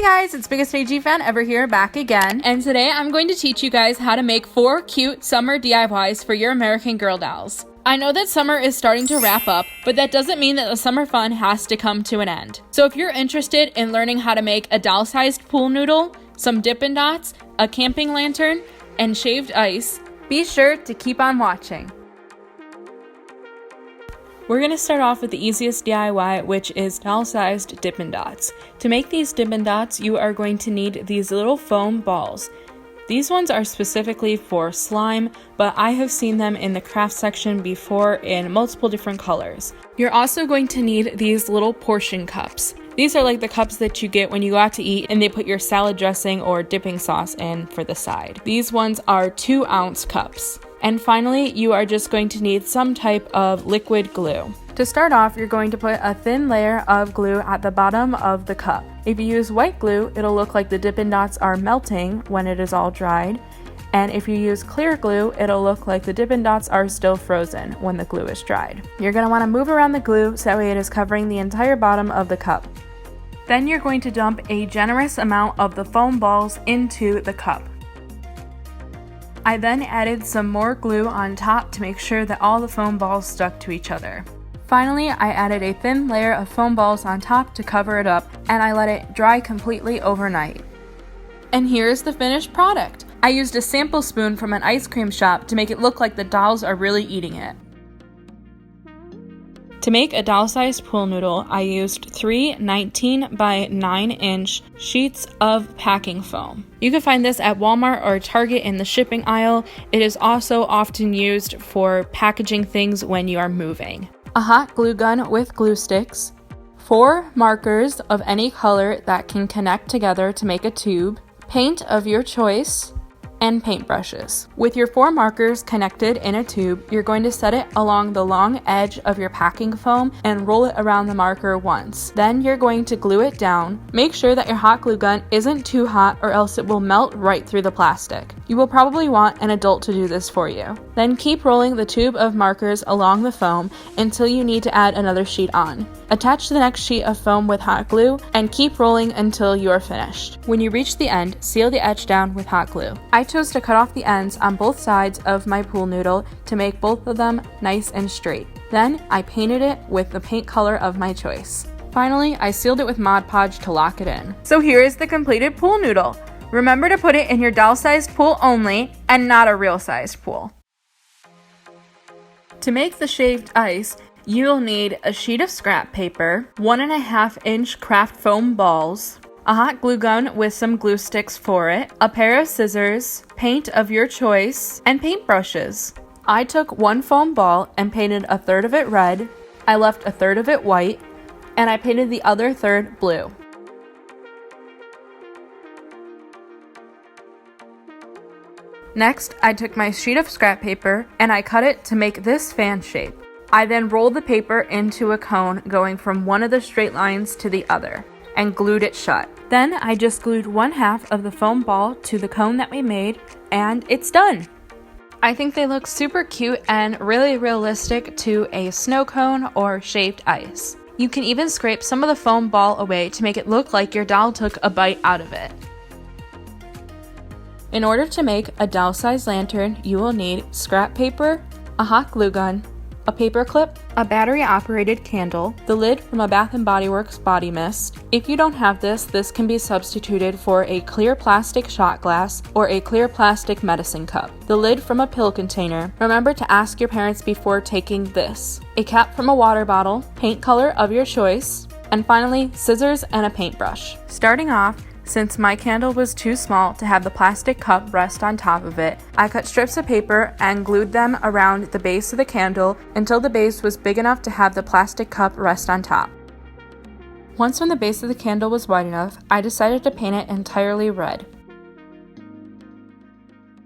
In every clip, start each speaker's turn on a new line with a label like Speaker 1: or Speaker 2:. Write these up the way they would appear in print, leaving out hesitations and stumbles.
Speaker 1: guys, it's BiggestAGFanEVer here, back again. And today I'm going to teach you guys how to make 4 cute summer DIYs for your American Girl dolls. I know that summer is starting to wrap up, but that doesn't mean that the summer fun has to come to an end. So if you're interested in learning how to make a doll-sized pool noodle, some Dippin Dots, a camping lantern, and shaved ice, be sure to keep on watching. We're going to start off with the easiest DIY, which is doll-sized Dippin Dots. To make these Dippin Dots, you are going to need these little foam balls. These ones are specifically for slime, but I have seen them in the craft section before in multiple different colors. You're also going to need these little portion cups. These are like the cups that you get when you go out to eat and they put your salad dressing or dipping sauce in for the side. These ones are 2-ounce cups. And finally, you are just going to need some type of liquid glue. To start off, you're going to put a thin layer of glue at the bottom of the cup. If you use white glue, it'll look like the Dippin Dots are melting when it is all dried. And if you use clear glue, it'll look like the Dippin Dots are still frozen when the glue is dried. You're going to want to move around the glue so that way it is covering the entire bottom of the cup. Then you're going to dump a generous amount of the foam balls into the cup. I then added some more glue on top to make sure that all the foam balls stuck to each other. Finally, I added a thin layer of foam balls on top to cover it up, and I let it dry completely overnight. And here's the finished product. I used a sample spoon from an ice cream shop to make it look like the dolls are really eating it. To make a doll-sized pool noodle, I used 3 19 by 9 inch sheets of packing foam. You can find this at Walmart or Target in the shipping aisle. It is also often used for packaging things when you are moving. A hot glue gun with glue sticks, 4 markers of any color that can connect together to make a tube, paint of your choice, and paintbrushes. With your 4 markers connected in a tube, you're going to set it along the long edge of your packing foam and roll it around the marker once. Then you're going to glue it down. Make sure that your hot glue gun isn't too hot or else it will melt right through the plastic. You will probably want an adult to do this for you. Then keep rolling the tube of markers along the foam until you need to add another sheet on. Attach the next sheet of foam with hot glue and keep rolling until you are finished. When you reach the end, seal the edge down with hot glue. I chose to cut off the ends on both sides of my pool noodle to make both of them nice and straight. Then I painted it with the paint color of my choice. Finally, I sealed it with Mod Podge to lock it in. So here is the completed pool noodle. Remember to put it in your doll-sized pool only and not a real-sized pool. To make the shaved ice, you'll need a sheet of scrap paper, 1.5 inch craft foam balls, a hot glue gun with some glue sticks for it, a pair of scissors, paint of your choice, and paintbrushes. I took 1 foam ball and painted a third of it red, I left a third of it white, and I painted the other third blue. Next, I took my sheet of scrap paper and I cut it to make this fan shape. I then rolled the paper into a cone going from one of the straight lines to the other and glued it shut. Then I just glued 1/2 of the foam ball to the cone that we made and it's done. I think they look super cute and really realistic to a snow cone or shaved ice. You can even scrape some of the foam ball away to make it look like your doll took a bite out of it. In order to make a doll-sized lantern, you will need scrap paper, a hot glue gun, a paper clip, a battery-operated candle, the lid from a Bath & Body Works body mist. If you don't have this, this can be substituted for a clear plastic shot glass or a clear plastic medicine cup. The lid from a pill container. Remember to ask your parents before taking this. A cap from a water bottle, paint color of your choice, and finally, scissors and a paintbrush. Starting off, since my candle was too small to have the plastic cup rest on top of it, I cut strips of paper and glued them around the base of the candle until the base was big enough to have the plastic cup rest on top. Once when the base of the candle was wide enough, I decided to paint it entirely red.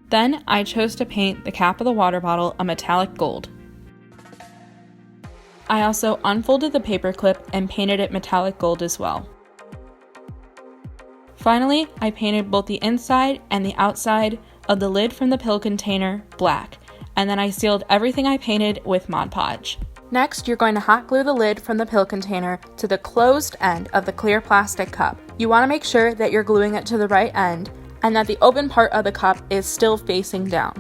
Speaker 1: Then I chose to paint the cap of the water bottle a metallic gold. I also unfolded the paper clip and painted it metallic gold as well. Finally, I painted both the inside and the outside of the lid from the pill container black, and then I sealed everything I painted with Mod Podge. Next, you're going to hot glue the lid from the pill container to the closed end of the clear plastic cup. You want to make sure that you're gluing it to the right end and that the open part of the cup is still facing down.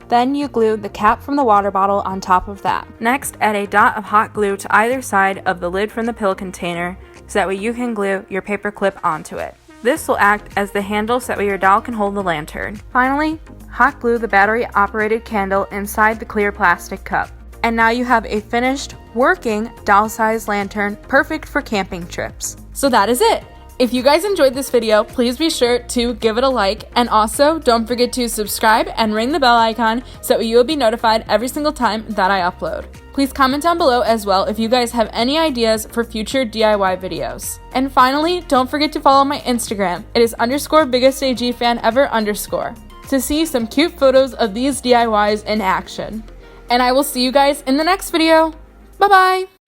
Speaker 1: Then you glue the cap from the water bottle on top of that. Next, add a dot of hot glue to either side of the lid from the pill container so that way you can glue your paper clip onto it. This will act as the handle so that way your doll can hold the lantern. Finally, hot glue the battery-operated candle inside the clear plastic cup. And now you have a finished, working, doll-sized lantern, perfect for camping trips. So that is it! If you guys enjoyed this video, please be sure to give it a like, and also don't forget to subscribe and ring the bell icon so that you will be notified every single time that I upload. Please comment down below as well if you guys have any ideas for future DIY videos. And finally, don't forget to follow my Instagram. It is _BiggestAGFanEVer_ to see some cute photos of these DIYs in action. And I will see you guys in the next video. Bye-bye!